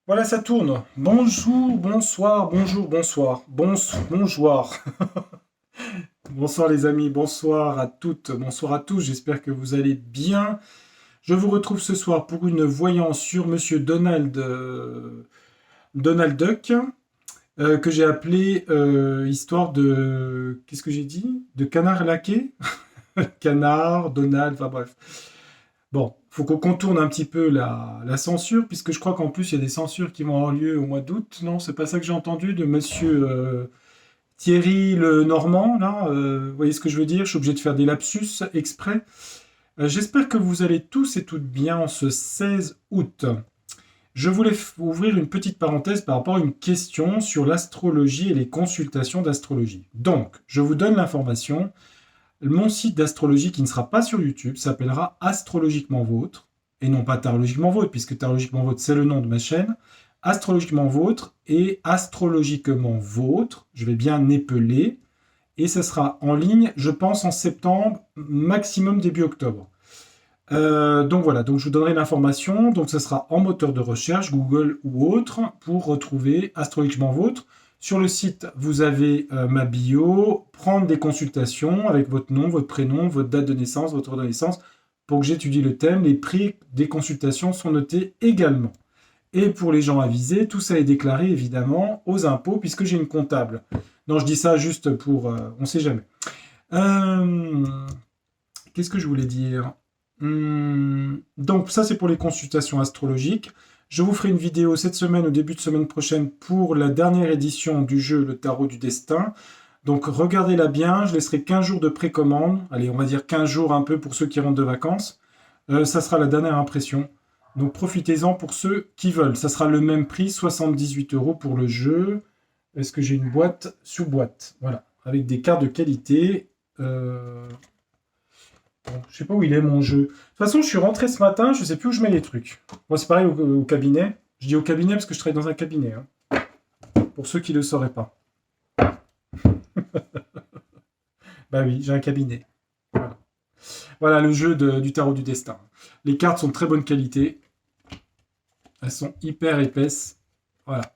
Voilà, ça tourne. Bonjour, bonsoir, bonjour, bonsoir. Bonjour. Bonsoir les amis, bonsoir à toutes, bonsoir à tous. J'espère que vous allez bien. Je vous retrouve ce soir pour une voyance sur Monsieur Donald Duck, que j'ai appelé histoire de... Qu'est-ce que j'ai dit? De canard laqué? Canard, Donald, enfin bref. Bon, faut qu'on contourne un petit peu la censure, puisque je crois qu'en plus il y a des censures qui vont avoir lieu au mois d'août. Non, c'est pas ça que j'ai entendu de monsieur Thierry le Normand, là. Vous voyez ce que je veux dire? Je suis obligé de faire des lapsus exprès. J'espère que vous allez tous et toutes bien en ce 16 août. Je voulais ouvrir une petite parenthèse par rapport à une question sur l'astrologie et les consultations d'astrologie. Donc, je vous donne l'information. Mon site d'astrologie qui ne sera pas sur YouTube s'appellera Astrologiquement Vôtre, et non pas Tarologiquement Vôtre, puisque Tarologiquement Vôtre, c'est le nom de ma chaîne. Astrologiquement Vôtre et Astrologiquement Vôtre, je vais bien épeler, et ça sera en ligne, je pense, en septembre, maximum début octobre. Donc voilà, donc je vous donnerai l'information, donc ça sera en moteur de recherche, Google ou autre, pour retrouver Astrologiquement Vôtre. Sur le site, vous avez ma bio, prendre des consultations avec votre nom, votre prénom, votre date de naissance, votre heure de naissance, pour que j'étudie le thème. Les prix des consultations sont notés également. Et pour les gens avisés, tout ça est déclaré évidemment aux impôts, puisque j'ai une comptable. Non, je dis ça juste pour... on ne sait jamais. Euh, Qu'est-ce que je voulais dire? Donc ça c'est pour les consultations astrologiques. Je vous ferai une vidéo cette semaine, au début de semaine prochaine, pour la dernière édition du jeu Le Tarot du Destin. Donc regardez-la bien, je laisserai 15 jours de précommande. Allez, on va dire 15 jours un peu pour ceux qui rentrent de vacances. Ça sera la dernière impression. Donc profitez-en pour ceux qui veulent. Ça sera le même prix, 78 € pour le jeu. Est-ce que j'ai une boîte sous boîte? Voilà, avec des cartes de qualité. Bon, je sais pas où il est mon jeu. De toute façon, je suis rentré ce matin, je sais plus où je mets les trucs. Moi, c'est pareil au cabinet. Je dis au cabinet parce que je travaille dans un cabinet, hein, pour ceux qui ne le sauraient pas. Bah oui, j'ai un cabinet. Voilà, voilà le jeu du tarot du destin. Les cartes sont de très bonne qualité. Elles sont hyper épaisses. Voilà.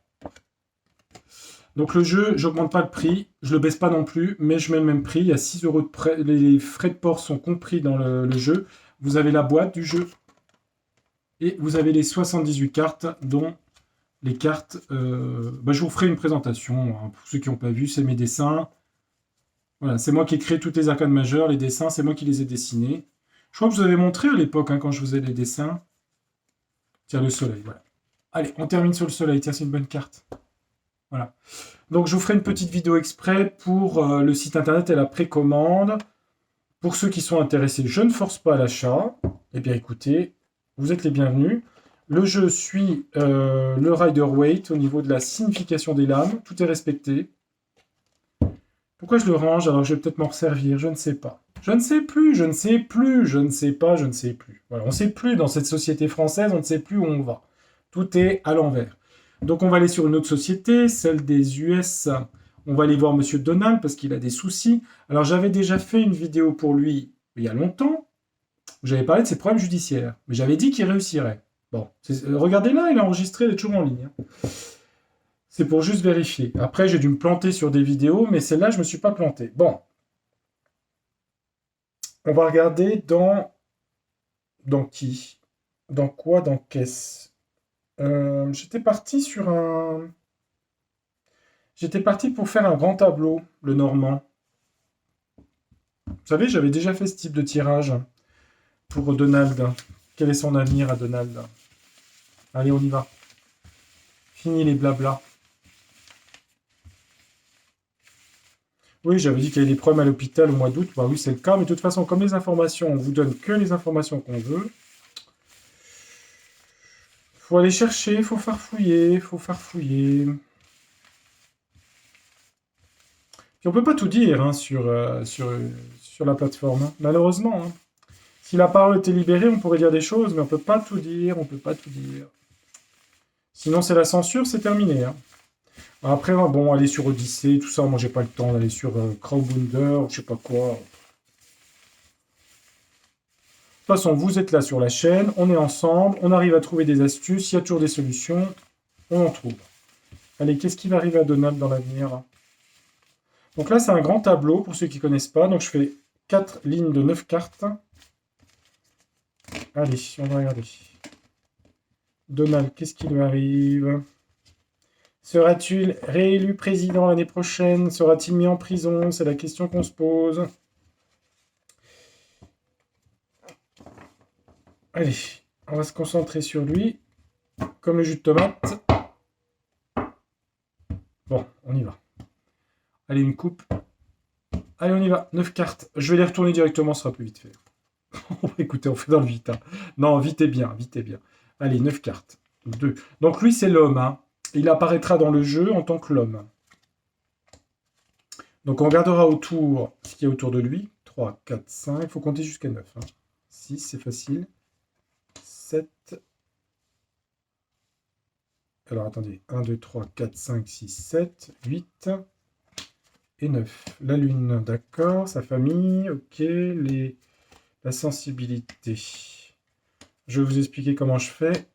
Donc le jeu, j'augmente pas le prix, je le baisse pas non plus, mais je mets le même prix. Il y a 6 € de prêt. Les frais de port sont compris dans le jeu. Vous avez la boîte du jeu et vous avez les 78 cartes, dont les cartes. Je vous ferai une présentation, hein, pour ceux qui n'ont pas vu, c'est mes dessins. Voilà, c'est moi qui ai créé toutes les arcanes majeures, les dessins, c'est moi qui les ai dessinés. Je crois que je vous avais montré à l'époque, hein, quand je faisais les dessins. Tiens, le soleil, voilà. Allez, on termine sur le soleil. Tiens, c'est une bonne carte. Voilà. Donc, je vous ferai une petite vidéo exprès pour le site internet et la précommande. Pour ceux qui sont intéressés, je ne force pas l'achat. Eh bien, écoutez, vous êtes les bienvenus. Le jeu suit le Rider-Waite au niveau de la signification des lames. Tout est respecté. Pourquoi je le range alors que je vais peut-être m'en resservir? Je ne sais pas. Je ne sais plus, je ne sais plus, je ne sais pas, je ne sais plus. Voilà, on ne sait plus dans cette société française, on ne sait plus où on va. Tout est à l'envers. Donc on va aller sur une autre société, celle des US. On va aller voir Monsieur Donald parce qu'il a des soucis. Alors j'avais déjà fait une vidéo pour lui il y a longtemps où j'avais parlé de ses problèmes judiciaires. Mais j'avais dit qu'il réussirait. Bon, regardez là, il est enregistré, il est toujours en ligne, hein. C'est pour juste vérifier. Après, j'ai dû me planter sur des vidéos, mais celle-là, je ne me suis pas planté. Bon, on va regarder dans qui? Dans quoi? Dans qu'est-ce? J'étais parti sur un... J'étais parti pour faire un grand tableau, le Normand. Vous savez, j'avais déjà fait ce type de tirage pour Donald. Quel est son avenir à Donald? Allez, on y va. Fini les blablas. Oui, j'avais dit qu'il y avait des problèmes à l'hôpital au mois d'août. Bah oui, c'est le cas. Mais de toute façon, comme les informations, on vous donne que les informations qu'on veut. Faut aller chercher, faut farfouiller, faut farfouiller. Puis on peut pas tout dire, hein, sur la plateforme, hein, malheureusement, hein. Si la parole était libérée, on pourrait dire des choses, mais on peut pas tout dire, on peut pas tout dire. Sinon, c'est la censure, c'est terminé, hein. Après, bon, aller sur Odyssée, tout ça, moi j'ai pas le temps d'aller sur Crowdbunder, ou je sais pas quoi. De toute façon, vous êtes là sur la chaîne, on est ensemble, on arrive à trouver des astuces, il y a toujours des solutions. on en trouve. Allez, qu'est-ce qui va arriver à Donald dans l'avenir? Donc là, c'est un grand tableau, pour ceux qui ne connaissent pas. Donc je fais 4 lignes de 9 cartes. Allez, on va regarder. Donald, qu'est-ce qui lui arrive? Sera-t-il réélu président l'année prochaine? Sera-t-il mis en prison? C'est la question qu'on se pose. Allez, on va se concentrer sur lui. Comme le jus de tomate. Bon, on y va. Allez, une coupe. Allez, on y va. 9 cartes. Je vais les retourner directement, ça sera plus vite fait. Écoutez, on fait dans le vite. Hein. Non, vite et bien, vite et bien. Allez, 9 cartes. 2. Donc lui, c'est l'homme. Hein. Il apparaîtra dans le jeu en tant que l'homme. Donc on regardera autour ce qu'il y a autour de lui. 3, 4, 5. Il faut compter jusqu'à 9. Hein. 6, c'est facile. 7. Alors attendez. 1, 2, 3, 4, 5, 6, 7, 8 et 9. La lune, d'accord. Sa famille, ok. La sensibilité. Je vais vous expliquer comment je fais.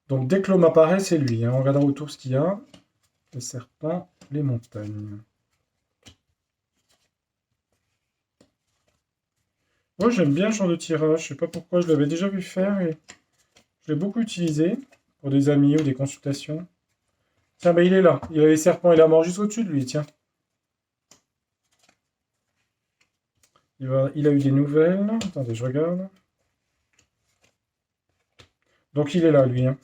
Donc, dès que l'homme apparaît, c'est lui. Hein. On regardera autour ce qu'il y a. Le serpent, les montagnes. Moi, j'aime bien ce genre de tirage. Je sais pas pourquoi, je l'avais déjà vu faire et je l'ai beaucoup utilisé pour des amis ou des consultations. Tiens, il est là. Il a les serpents et la mort juste au-dessus de lui, tiens. Il a eu des nouvelles. Attendez, je regarde. Donc, il est là, lui. Hein.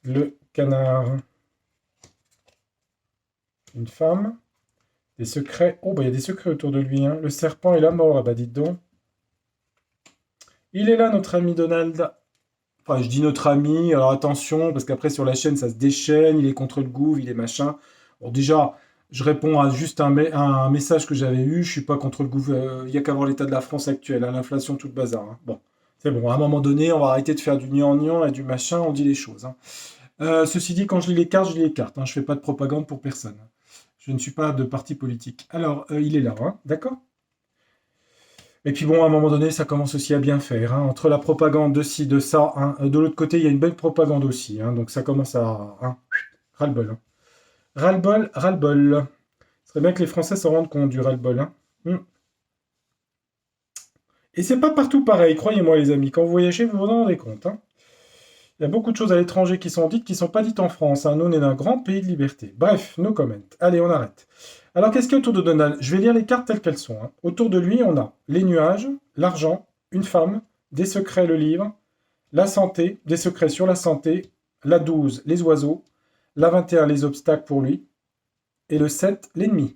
Le canard. Une femme. Des secrets. Oh, il y a des secrets autour de lui. Hein. Le serpent et la mort. Ah bah, dites donc. Il est là, notre ami Donald. Enfin, je dis notre ami. Alors, attention, parce qu'après, sur la chaîne, ça se déchaîne. Il est contre le gouv, il est machin. Bon, déjà, je réponds à juste un message que j'avais eu. Je suis pas contre le gouv. Il n'y a qu'à voir l'état de la France actuelle. Hein, l'inflation, tout le bazar. Hein. Bon, c'est bon. À un moment donné, on va arrêter de faire du gnangnan et du machin. On dit les choses. Hein. Ceci dit, quand je lis les cartes, je lis les cartes. Hein. Je fais pas de propagande pour personne. Je ne suis pas de parti politique. Alors, il est là, hein, d'accord? Et puis bon, à un moment donné, ça commence aussi à bien faire. Hein. Entre la propagande de ci, de ça, hein, de l'autre côté, il y a une belle propagande aussi. Hein, donc ça commence à... Hein, ras-le-bol. Hein. Ras-le-bol, ras-le-bol. Ce serait bien que les Français s'en rendent compte du ras-le-bol. Hein. Et c'est pas partout pareil, croyez-moi les amis. Quand vous voyagez, vous vous en rendez compte. Hein. Il y a beaucoup de choses à l'étranger qui sont dites qui ne sont pas dites en France. Hein. Nous, on est un grand pays de liberté. Bref, no comment. Allez, on arrête. Alors, qu'est-ce qu'il y a autour de Donald? Je vais lire les cartes telles qu'elles sont. Hein. Autour de lui, on a les nuages, l'argent, une femme, des secrets, le livre, la santé, des secrets sur la santé, la 12, les oiseaux, la 21, les obstacles pour lui, et le 7, l'ennemi.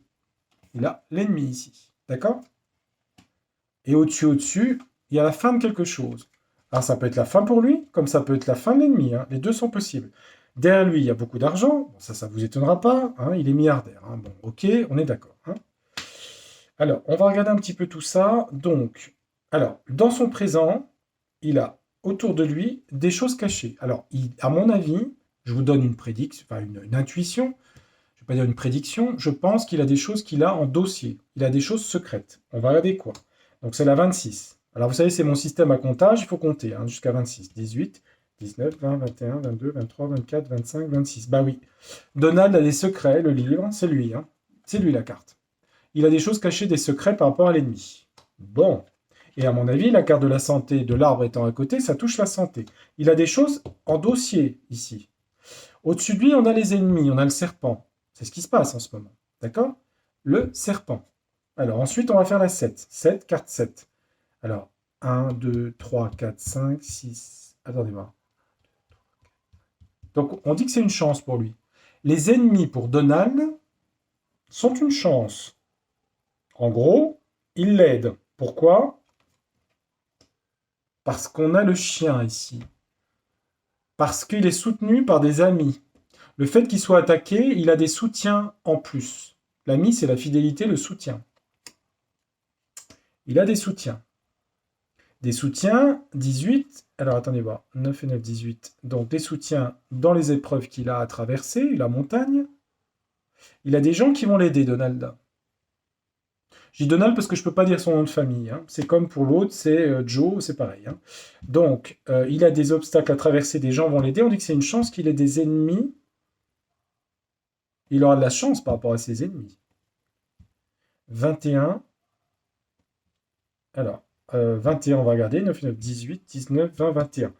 Il a l'ennemi ici. D'accord? Et au-dessus, il y a la fin de quelque chose. Alors ça peut être la fin pour lui, comme ça peut être la fin de l'ennemi. Hein. Les deux sont possibles. Derrière lui, il y a beaucoup d'argent. Bon, ça vous étonnera pas. Hein. Il est milliardaire. Hein. Bon, ok, on est d'accord. Hein. Alors, on va regarder un petit peu tout ça. Donc, alors, dans son présent, il a autour de lui des choses cachées. Alors, à mon avis, je vous donne une prédiction, enfin une intuition. Je ne vais pas dire une prédiction. Je pense qu'il a des choses qu'il a en dossier. Il a des choses secrètes. On va regarder quoi. Donc, c'est la 26. Alors, vous savez, c'est mon système à comptage, il faut compter hein, jusqu'à 26. 18, 19, 20, 21, 22, 23, 24, 25, 26. Bah oui. Donald a des secrets, le livre, c'est lui. Hein. C'est lui la carte. Il a des choses cachées, des secrets par rapport à l'ennemi. Bon. Et à mon avis, la carte de la santé, de l'arbre étant à côté, ça touche la santé. Il a des choses en dossier, ici. Au-dessus de lui, on a les ennemis, on a le serpent. C'est ce qui se passe en ce moment. D'accord? Le serpent. Alors, ensuite, on va faire la 7. 7, carte 7. Alors, 1, 2, 3, 4, 5, 6... Attendez voir. Donc, on dit que c'est une chance pour lui. Les ennemis pour Donald sont une chance. En gros, ils l'aident. Pourquoi? Parce qu'on a le chien ici. Parce qu'il est soutenu par des amis. Le fait qu'il soit attaqué, il a des soutiens en plus. L'ami, c'est la fidélité, le soutien. Il a des soutiens. Des soutiens, 18, alors attendez voir, 9 et 9, 18. Donc des soutiens dans les épreuves qu'il a à traverser, la montagne. Il a des gens qui vont l'aider, Donald. Je dis Donald parce que je ne peux pas dire son nom de famille, hein. C'est comme pour l'autre, c'est Joe, c'est pareil, hein. Donc, il a des obstacles à traverser, des gens vont l'aider. On dit que c'est une chance qu'il ait des ennemis. Il aura de la chance par rapport à ses ennemis. 21. Alors, 21, on va regarder. 9, 9, 18, 19, 20, 21.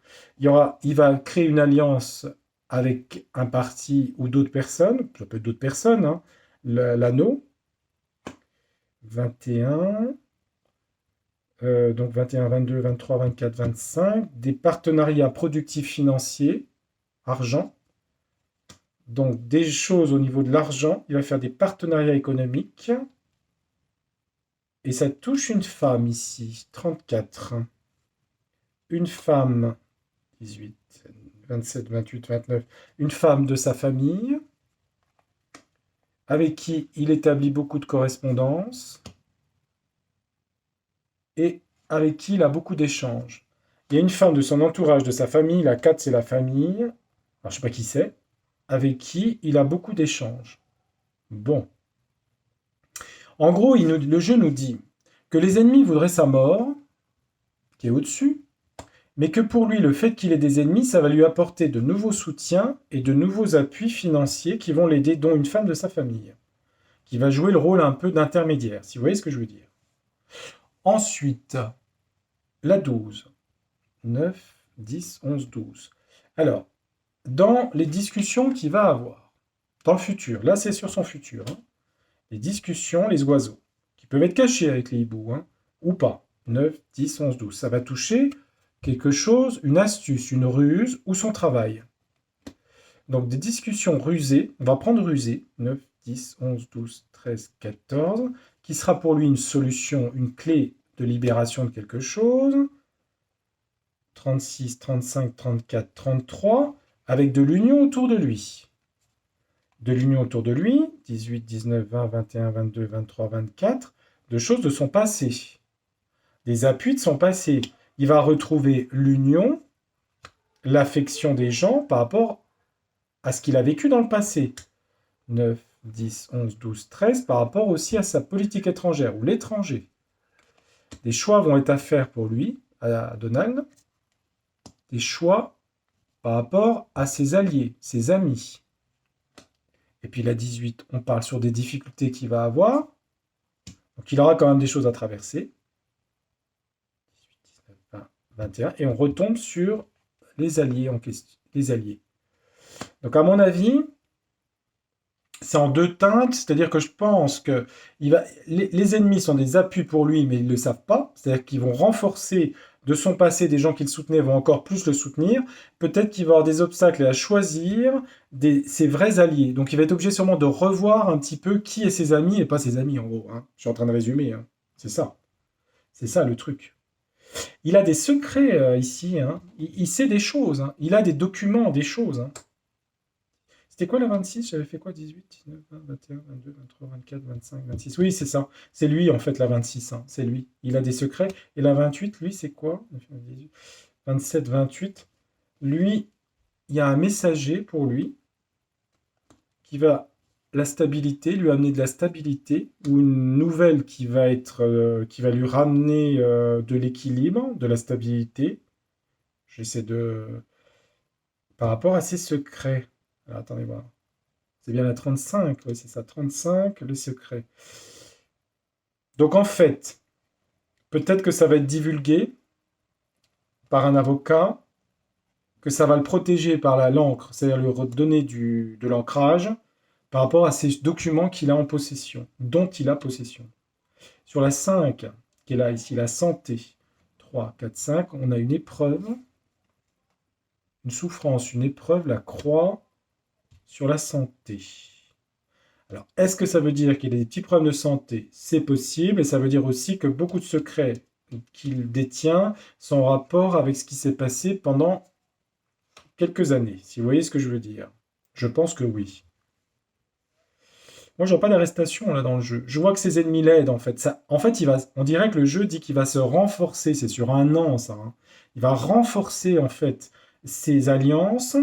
Il va créer une alliance avec un parti ou d'autres personnes. Ça peut être d'autres personnes, hein. L'anneau. 21. Donc 21, 22, 23, 24, 25. Des partenariats productifs financiers. Argent. Donc des choses au niveau de l'argent. Il va faire des partenariats économiques. Et ça touche une femme ici, 34. Une femme, 18, 27, 28, 29. Une femme de sa famille, avec qui il établit beaucoup de correspondances et avec qui il a beaucoup d'échanges. Il y a une femme de son entourage, de sa famille, la 4 c'est la famille, alors je ne sais pas qui c'est, avec qui il a beaucoup d'échanges. Bon. En gros, le jeu nous dit que les ennemis voudraient sa mort, qui est au-dessus, mais que pour lui, le fait qu'il ait des ennemis, ça va lui apporter de nouveaux soutiens et de nouveaux appuis financiers qui vont l'aider, dont une femme de sa famille, qui va jouer le rôle un peu d'intermédiaire, si vous voyez ce que je veux dire. Ensuite, la 12. 9, 10, 11, 12. Alors, dans les discussions qu'il va avoir, dans le futur, là c'est sur son futur, hein, les discussions, les oiseaux, qui peuvent être cachés avec les hiboux, hein, ou pas. 9, 10, 11, 12. Ça va toucher quelque chose, une astuce, une ruse ou son travail. Donc des discussions rusées, on va prendre rusé, 9, 10, 11, 12, 13, 14, qui sera pour lui une solution, une clé de libération de quelque chose. 36, 35, 34, 33, avec de l'union autour de lui. De l'union autour de lui, 18, 19, 20, 21, 22, 23, 24, de choses de son passé. Des appuis de son passé. Il va retrouver l'union, l'affection des gens par rapport à ce qu'il a vécu dans le passé. 9, 10, 11, 12, 13, par rapport aussi à sa politique étrangère ou l'étranger. Des choix vont être à faire pour lui, à Donald. Des choix par rapport à ses alliés, ses amis. Et puis la 18, on parle sur des difficultés qu'il va avoir. Donc il aura quand même des choses à traverser. 18, 19, 20, 21. Et on retombe sur les alliés en question. Les alliés. Donc à mon avis, c'est en deux teintes, c'est-à-dire que je pense que les ennemis sont des appuis pour lui, mais ils ne le savent pas. C'est-à-dire qu'ils vont renforcer de son passé, des gens qu'il soutenait vont encore plus le soutenir. Peut-être qu'il va avoir des obstacles à choisir ses vrais alliés. Donc il va être obligé sûrement de revoir un petit peu qui est ses amis et pas ses amis en gros, hein. Je suis en train de résumer, hein. C'est ça. C'est ça le truc. Il a des secrets ici, hein. Il sait des choses, hein. Il a des documents, des choses, hein. C'était quoi la 26? J'avais fait quoi? 18, 19, 20, 21, 22, 23, 24, 25, 26. Oui, c'est ça. C'est lui, en fait, la 26. Hein. C'est lui. Il a des secrets. Et la 28, lui, c'est quoi? 27, 28. Lui, il y a un messager pour lui qui va la stabilité, lui amener de la stabilité, ou une nouvelle qui va lui ramener de l'équilibre, de la stabilité. J'essaie de... Par rapport à ses secrets. Alors, attendez voir. C'est bien la 35, oui, c'est ça, 35, le secret. Donc en fait, peut-être que ça va être divulgué par un avocat, que ça va le protéger par l'encre, c'est-à-dire lui redonner de l'ancrage par rapport à ces documents qu'il a en possession, dont il a possession. Sur la 5, qui est là ici, la santé, 3, 4, 5, on a une épreuve, une souffrance, une épreuve, la croix, sur la santé. Alors, est-ce que ça veut dire qu'il a des petits problèmes de santé? C'est possible, et ça veut dire aussi que beaucoup de secrets qu'il détient sont en rapport avec ce qui s'est passé pendant quelques années, si vous voyez ce que je veux dire. Je pense que oui. Moi, je vois pas d'arrestation là dans le jeu. Je vois que ses ennemis l'aident en fait. On dirait que le jeu dit qu'il va se renforcer. C'est sur un an ça, hein. Il va renforcer en fait ses alliances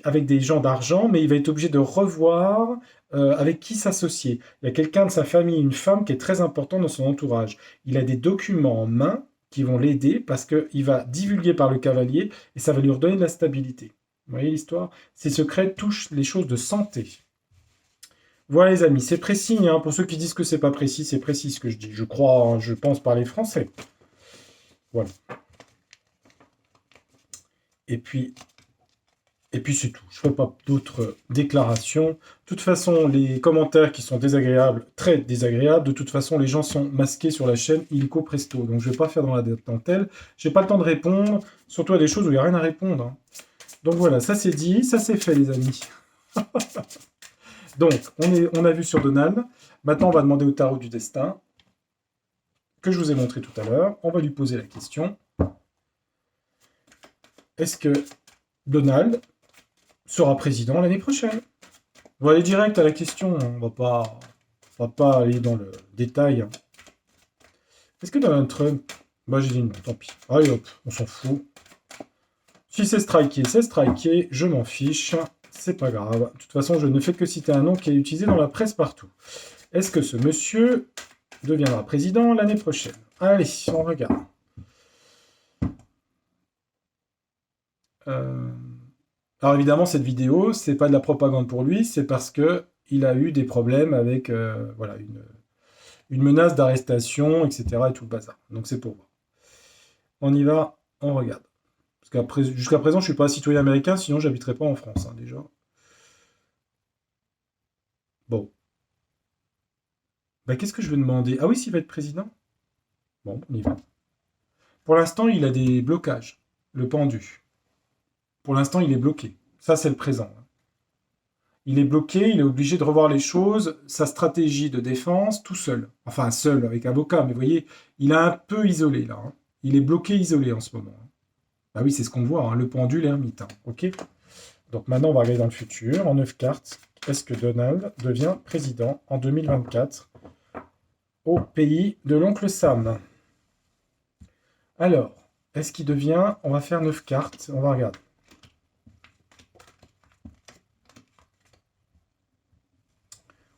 avec des gens d'argent, mais il va être obligé de revoir avec qui s'associer. Il y a quelqu'un de sa famille, une femme qui est très importante dans son entourage. Il a des documents en main qui vont l'aider parce qu'il va divulguer par le cavalier et ça va lui redonner de la stabilité. Vous voyez l'histoire? Ces secrets touchent les choses de santé. Voilà les amis, c'est précis, hein. Pour ceux qui disent que c'est pas précis, c'est précis ce que je dis. Je crois, hein, je pense parler français. Voilà. Et puis, c'est tout. Je ne ferai pas d'autres déclarations. De toute façon, les commentaires qui sont désagréables, très désagréables, de toute façon, les gens sont masqués sur la chaîne illico presto. Donc, je ne vais pas faire dans la dentelle. Je n'ai pas le temps de répondre, surtout à des choses où il n'y a rien à répondre, hein. Donc voilà, ça c'est dit, ça c'est fait, les amis. Donc, on a vu sur Donald. Maintenant, on va demander au tarot du destin, que je vous ai montré tout à l'heure. On va lui poser la question. Est-ce que Donald sera président l'année prochaine? On va aller direct à la question, on va pas aller dans le détail. Est-ce que Donald Trump... Bah j'ai dit non, tant pis. Allez hop, on s'en fout. Si c'est striké, je m'en fiche, c'est pas grave. De toute façon, je ne fais que citer un nom qui est utilisé dans la presse partout. Est-ce que ce monsieur deviendra président l'année prochaine? Allez, on regarde. Alors évidemment, cette vidéo, c'est pas de la propagande pour lui, c'est parce que il a eu des problèmes avec voilà, une menace d'arrestation, etc. et tout le bazar. Donc c'est pour voir. On y va, on regarde. Parce jusqu'à présent, je suis pas citoyen américain, sinon j'habiterais pas en France, hein, déjà. Bon. Bah, qu'est-ce que je vais demander? Ah oui, s'il va être président? Bon, on y va. Pour l'instant, il a des blocages. Le pendu. Pour l'instant, il est bloqué. Ça, c'est le présent. Il est bloqué, il est obligé de revoir les choses, sa stratégie de défense, tout seul. Enfin, seul, avec avocat, mais vous voyez, il est un peu isolé, là, hein. Il est bloqué, isolé en ce moment. Bah oui, c'est ce qu'on voit, hein, le pendule ermite, hein, ok? Donc maintenant, on va regarder dans le futur, en 9 cartes. Est-ce que Donald devient président en 2024 au pays de l'oncle Sam? Alors, est-ce qu'il devient... On va faire 9 cartes, on va regarder.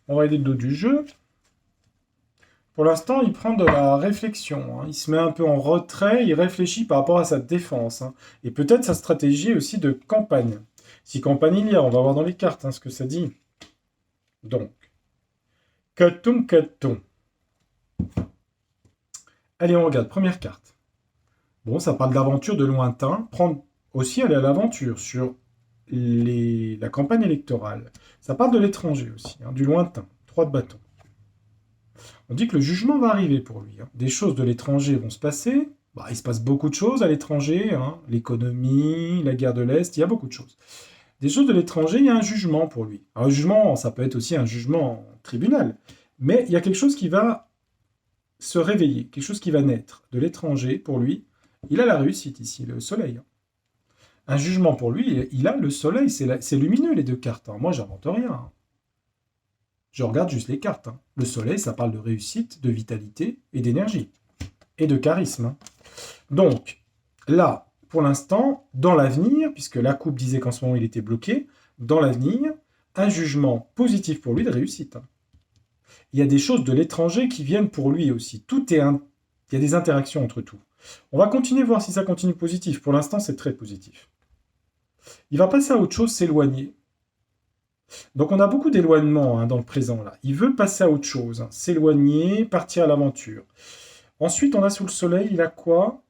On va aider le dos du jeu. Pour l'instant, il prend de la réflexion, hein. Il se met un peu en retrait, il réfléchit par rapport à sa défense, hein. Et peut-être sa stratégie aussi de campagne. Si campagne il y a, on va voir dans les cartes, hein, ce que ça dit. Donc, qu'a-t-on? Allez, on regarde, première carte. Bon, ça parle d'aventure de lointain. Prendre aussi aller à l'aventure sur la campagne électorale. Ça parle de l'étranger aussi, hein, du lointain. 3 de bâton. On dit que le jugement va arriver pour lui, hein. Des choses de l'étranger vont se passer. Bah, il se passe beaucoup de choses à l'étranger, hein. L'économie, la guerre de l'Est, il y a beaucoup de choses. Des choses de l'étranger, il y a un jugement pour lui. Alors, un jugement, ça peut être aussi un jugement en tribunal. Mais il y a quelque chose qui va se réveiller, quelque chose qui va naître de l'étranger pour lui. Il a la réussite ici, le soleil. Un jugement pour lui, il a le soleil, c'est lumineux les 2 cartes, hein. Moi, j'invente rien, hein. Je regarde juste les cartes, hein. Le soleil, ça parle de réussite, de vitalité et d'énergie. Et de charisme, hein. Donc, là, pour l'instant, dans l'avenir, puisque la coupe disait qu'en ce moment il était bloqué, dans l'avenir, un jugement positif pour lui de réussite, hein. Il y a des choses de l'étranger qui viennent pour lui aussi. Il y a des interactions entre tout. On va continuer voir si ça continue positif. Pour l'instant, c'est très positif. Il va passer à autre chose, s'éloigner. Donc on a beaucoup d'éloignement, hein, dans le présent là. Il veut passer à autre chose, hein, s'éloigner, partir à l'aventure. Ensuite, on a sous le soleil, il a quoi?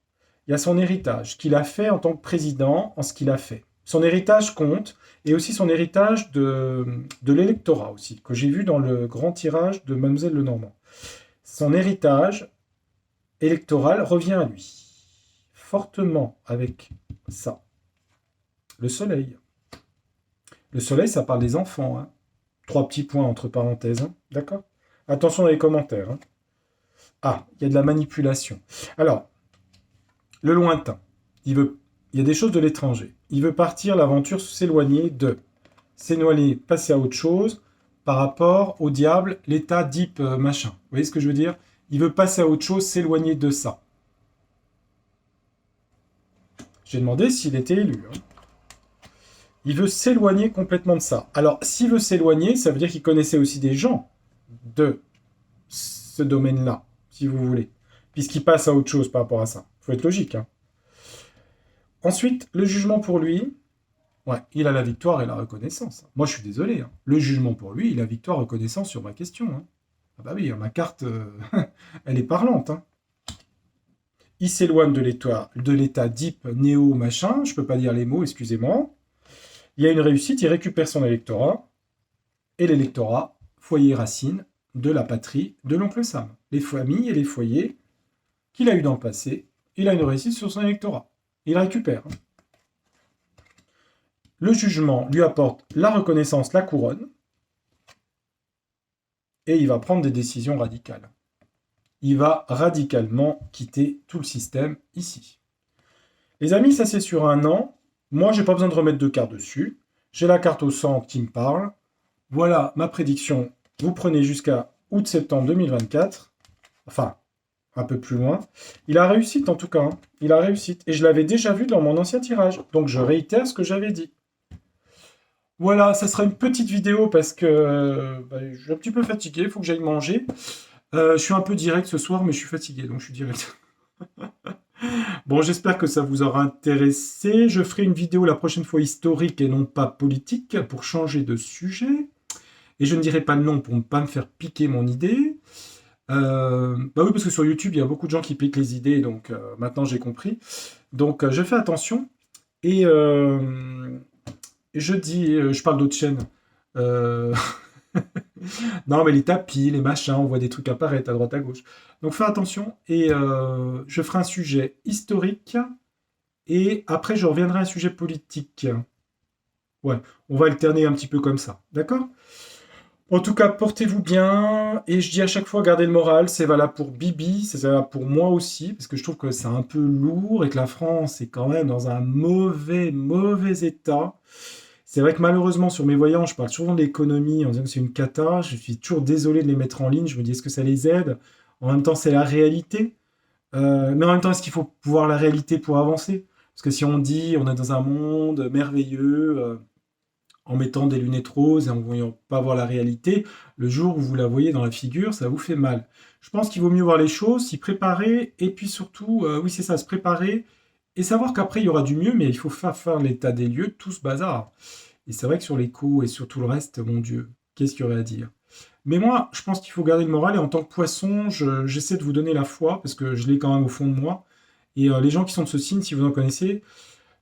Il y a son héritage qu'il a fait en tant que président, en ce qu'il a fait. Son héritage compte, et aussi son héritage de l'électorat aussi, que j'ai vu dans le grand tirage de Mademoiselle Lenormand. Son héritage électoral revient à lui, fortement avec ça. Le soleil. Le soleil, ça parle des enfants, hein. 3 petits points entre parenthèses, hein. D'accord? Attention dans les commentaires, hein. Ah, il y a de la manipulation. Alors, le lointain. Il y a des choses de l'étranger. Il veut partir, l'aventure, s'éloigner, passer à autre chose par rapport au diable, l'état deep machin. Vous voyez ce que je veux dire? Il veut passer à autre chose, s'éloigner de ça. J'ai demandé s'il était élu, hein. Il veut s'éloigner complètement de ça. Alors, s'il veut s'éloigner, ça veut dire qu'il connaissait aussi des gens de ce domaine-là, si vous voulez. Puisqu'il passe à autre chose par rapport à ça. Il faut être logique. Hein. Ensuite, le jugement pour lui, ouais, il a la victoire et la reconnaissance. Moi, je suis désolé. Hein. Le jugement pour lui, il a victoire, reconnaissance sur ma question. Hein. Ah bah oui, ma carte, elle est parlante. Hein. Il s'éloigne de l'état deep, néo, machin. Je peux pas dire les mots, excusez-moi. Il y a une réussite, il récupère son électorat. Et l'électorat, foyer racine de la patrie de l'oncle Sam. Les familles et les foyers qu'il a eu dans le passé, il a une réussite sur son électorat. Il récupère. Hein. Le jugement lui apporte la reconnaissance, la couronne, et il va prendre des décisions radicales. Il va radicalement quitter tout le système ici. Les amis, ça c'est sur un an. Moi, j'ai pas besoin de remettre de carte dessus. J'ai la carte au centre qui me parle. Voilà ma prédiction. Vous prenez jusqu'à août-septembre 2024. Enfin, un peu plus loin. Il a réussi en tout cas. Hein. Il a réussi. Et je l'avais déjà vu dans mon ancien tirage. Donc je réitère ce que j'avais dit. Voilà, ça sera une petite vidéo parce que je suis un petit peu fatigué, il faut que j'aille manger. Je suis un peu direct ce soir, mais je suis fatigué, donc je suis direct. Bon, j'espère que ça vous aura intéressé. Je ferai une vidéo la prochaine fois historique et non pas politique pour changer de sujet. Et je ne dirai pas le nom pour ne pas me faire piquer mon idée. Bah oui, parce que sur YouTube, il y a beaucoup de gens qui piquent les idées, donc maintenant j'ai compris. Donc je fais attention. Et je dis, je parle d'autres chaînes. Euh, non, mais les tapis, les machins, on voit des trucs apparaître à droite à gauche. Donc fais attention et je ferai un sujet historique et après je reviendrai à un sujet politique. Ouais, on va alterner un petit peu comme ça, d'accord? En tout cas, portez-vous bien et je dis à chaque fois, gardez le moral, c'est valable pour Bibi, c'est valable pour moi aussi, parce que je trouve que c'est un peu lourd et que la France est quand même dans un mauvais, mauvais état. C'est vrai que malheureusement, sur mes voyants, je parle souvent de l'économie en disant que c'est une cata. Je suis toujours désolé de les mettre en ligne. Je me dis, est-ce que ça les aide? En même temps, c'est la réalité. Mais en même temps, est-ce qu'il faut voir la réalité pour avancer? Parce que si on dit, on est dans un monde merveilleux, en mettant des lunettes roses et en ne voyant pas voir la réalité, le jour où vous la voyez dans la figure, ça vous fait mal. Je pense qu'il vaut mieux voir les choses, s'y préparer, et puis surtout, oui, c'est ça, se préparer, et savoir qu'après, il y aura du mieux, mais il faut faire l'état des lieux, tout ce bazar. Et c'est vrai que sur l'écho et sur tout le reste, mon Dieu, qu'est-ce qu'il y aurait à dire? Mais moi, je pense qu'il faut garder le moral et en tant que poisson, j'essaie de vous donner la foi parce que je l'ai quand même au fond de moi. Et les gens qui sont de ce signe, si vous en connaissez,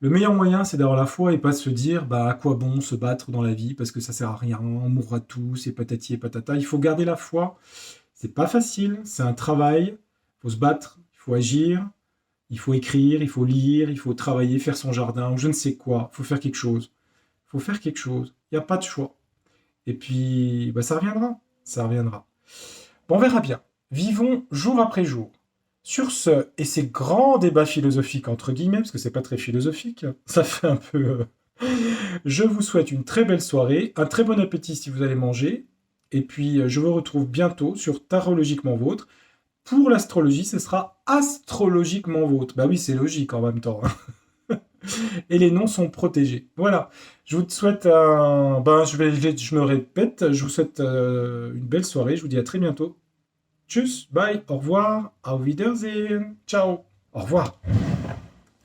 le meilleur moyen, c'est d'avoir la foi et pas de se dire bah à quoi bon se battre dans la vie parce que ça sert à rien, on mourra tous et patati et patata. Il faut garder la foi. C'est pas facile, c'est un travail. Il faut se battre, il faut agir, il faut écrire, il faut lire, il faut travailler, faire son jardin ou je ne sais quoi. Il faut faire quelque chose. Il faut faire quelque chose. Il n'y a pas de choix. Et puis, bah, ça reviendra. Ça reviendra. Bon, on verra bien. Vivons jour après jour. Sur ce, et ces grands débats philosophiques, entre guillemets, parce que c'est pas très philosophique, ça fait un peu... Je vous souhaite une très belle soirée, un très bon appétit si vous allez manger, et puis je vous retrouve bientôt sur Tarologiquement Vôtre. Pour l'astrologie, ce sera astrologiquement vôtre. Bah oui, c'est logique en même temps. Hein. Et les noms sont protégés. Voilà. Je vous souhaite un... Ben, je me répète, je vous souhaite une belle soirée. Je vous dis à très bientôt. Tchuss, bye, au revoir, auf Wiedersehen, ciao, au revoir.